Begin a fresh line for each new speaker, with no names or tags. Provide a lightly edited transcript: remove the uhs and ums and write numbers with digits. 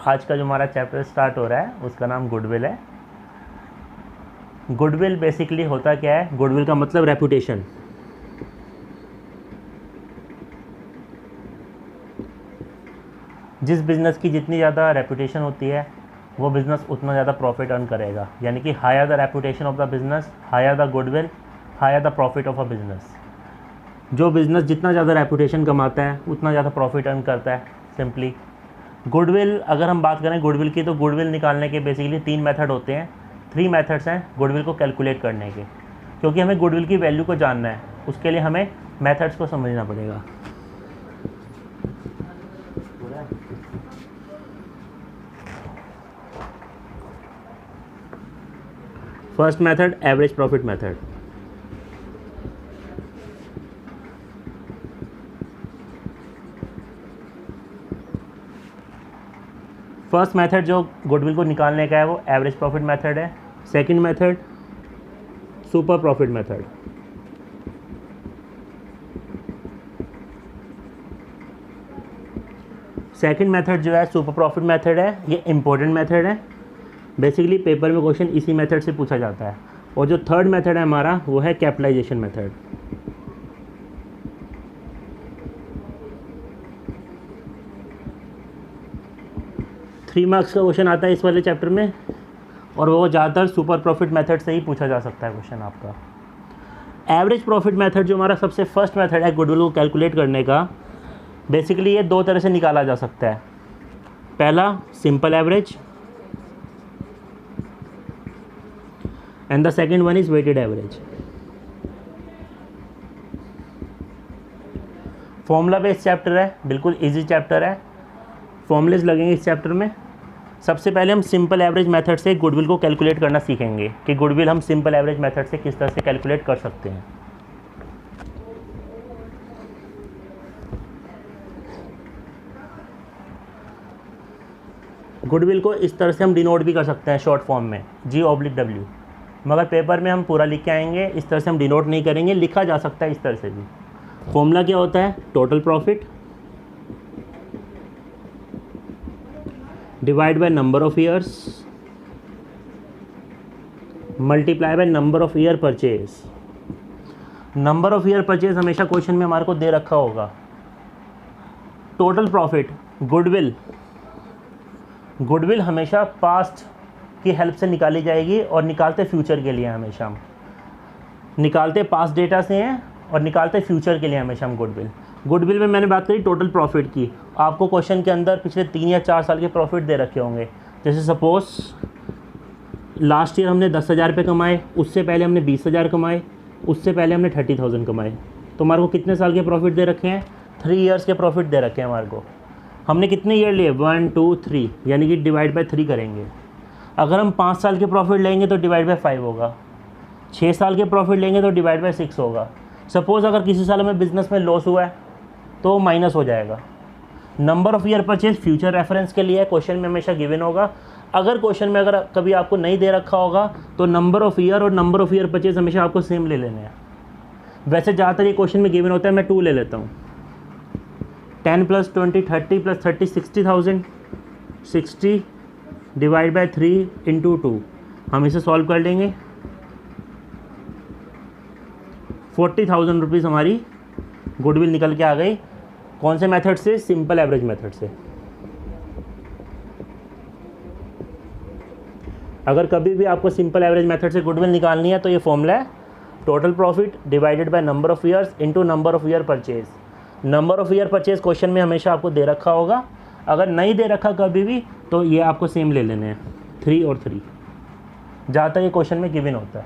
आज का जो हमारा चैप्टर स्टार्ट हो रहा है उसका नाम गुडविल है। गुडविल बेसिकली होता क्या है? गुडविल का मतलब रेपुटेशन। जिस बिज़नेस की जितनी ज़्यादा रेपुटेशन होती है वो बिज़नेस उतना ज़्यादा प्रॉफिट अर्न करेगा। यानी कि higher the reputation of the business, higher the goodwill, higher the profit of a business. जो बिज़नेस जितना ज़्यादा रेपुटेशन कमाता है उतना ज़्यादा प्रॉफिट अर्न करता है। सिंपली गुडविल, अगर हम बात करें गुडविल की, तो गुडविल निकालने के बेसिकली 3 मेथड होते हैं। 3 मेथड्स हैं गुडविल को कैलकुलेट करने के। क्योंकि हमें गुडविल की वैल्यू को जानना है, उसके लिए हमें मेथड्स को समझना पड़ेगा। First method average profit method. First method जो गुडविल को निकालने का है वो एवरेज प्रॉफिट मेथड है। Second method super profit method. Second method जो है सुपर प्रॉफिट मेथड है, ये इम्पोर्टेंट मेथड है। बेसिकली पेपर में क्वेश्चन इसी मेथड से पूछा जाता है। और जो थर्ड मेथड है हमारा वो है कैपिटलाइजेशन मेथड। थ्री मार्क्स का क्वेश्चन आता है इस वाले चैप्टर में, और वो ज़्यादातर सुपर प्रॉफिट मेथड से ही पूछा जा सकता है क्वेश्चन आपका। एवरेज प्रॉफिट मेथड जो हमारा सबसे फर्स्ट मेथड है गुडविल को कैलकुलेट करने का, बेसिकली ये 2 तरह से निकाला जा सकता है। पहला simple average and the second one is weighted average. Formula based chapter है, बिल्कुल इजी चैप्टर है। फॉर्मूलेज लगेंगे इस चैप्टर में। सबसे पहले हम सिंपल एवरेज मेथड से गुडविल को कैलकुलेट करना सीखेंगे कि गुडविल हम सिंपल एवरेज मेथड से किस तरह से कैलकुलेट कर सकते हैं। गुडविल को इस तरह से हम डिनोट भी कर सकते हैं शॉर्ट फॉर्म में, G/W। मगर पेपर में हम पूरा लिख के आएंगे, इस तरह से हम डिनोट नहीं करेंगे, लिखा जा सकता है इस तरह से भी। फॉर्मूला क्या होता है? Total profit divide by number of years multiply by number of year purchase. Number of year purchase हमेशा क्वेश्चन में हमारे को दे रखा होगा। टोटल प्रॉफिट गुडविल हमेशा पास्ट की हेल्प से निकाली जाएगी, और निकालते फ्यूचर के लिए हमेशा हम निकालते पास्ट डेटा से हैं और निकालते फ्यूचर के लिए हमेशा हम गुडविल में मैंने बात करी टोटल प्रॉफिट की। आपको क्वेश्चन के अंदर पिछले 3 या 4 साल के प्रॉफिट दे रखे होंगे। जैसे सपोज लास्ट ईयर हमने 10,000 रुपये कमाए, उससे पहले हमने 20,000 कमाए, उससे पहले हमने 30,000 कमाए। तो हमारे को कितने साल के प्रॉफिट दे रखे हैं? 3 ईयर्स के प्रॉफिट दे रखे हैं हमारे को। हमने कितने ईयर लिए? 1 2 3, यानी कि डिवाइड बाय 3 करेंगे। अगर हम 5 साल के प्रॉफिट लेंगे तो डिवाइड बाय 5 होगा। 6 साल के प्रॉफिट लेंगे तो डिवाइड बाय 6 होगा। सपोज़ अगर किसी साल में बिजनेस में लॉस हुआ है तो माइनस हो जाएगा। Number of year purchase future reference के लिए क्वेश्चन में हमेशा गिवन होगा। अगर क्वेश्चन में अगर कभी आपको नहीं दे रखा होगा तो नंबर ऑफ़ ईयर और नंबर ऑफ़ ईयर परचेज हमेशा आपको सेम ले लेने हैं। वैसे ज़्यादातर ये क्वेश्चन में गिवन होता है, मैं 2 ले लेता हूँ। 10 + 20 30 + 30 60,000। 60 डिवाइड बाय 3 × 2, हम इसे सॉल्व कर लेंगे। 40,000 रुपीज़ हमारी गुडविल निकल के आ गई। कौन से मेथड से? सिंपल एवरेज मेथड से। अगर कभी भी आपको सिंपल एवरेज मेथड से गुडविल निकालनी है तो ये फॉर्मूला है total profit divided by number of years into number of year purchase. Number of year purchase question में हमेशा आपको दे रखा होगा। अगर नहीं दे रखा कभी भी तो ये आपको सेम ले लेने हैं, 3 और 3। ज़्यादातर ये क्वेश्चन में गिवन होता है।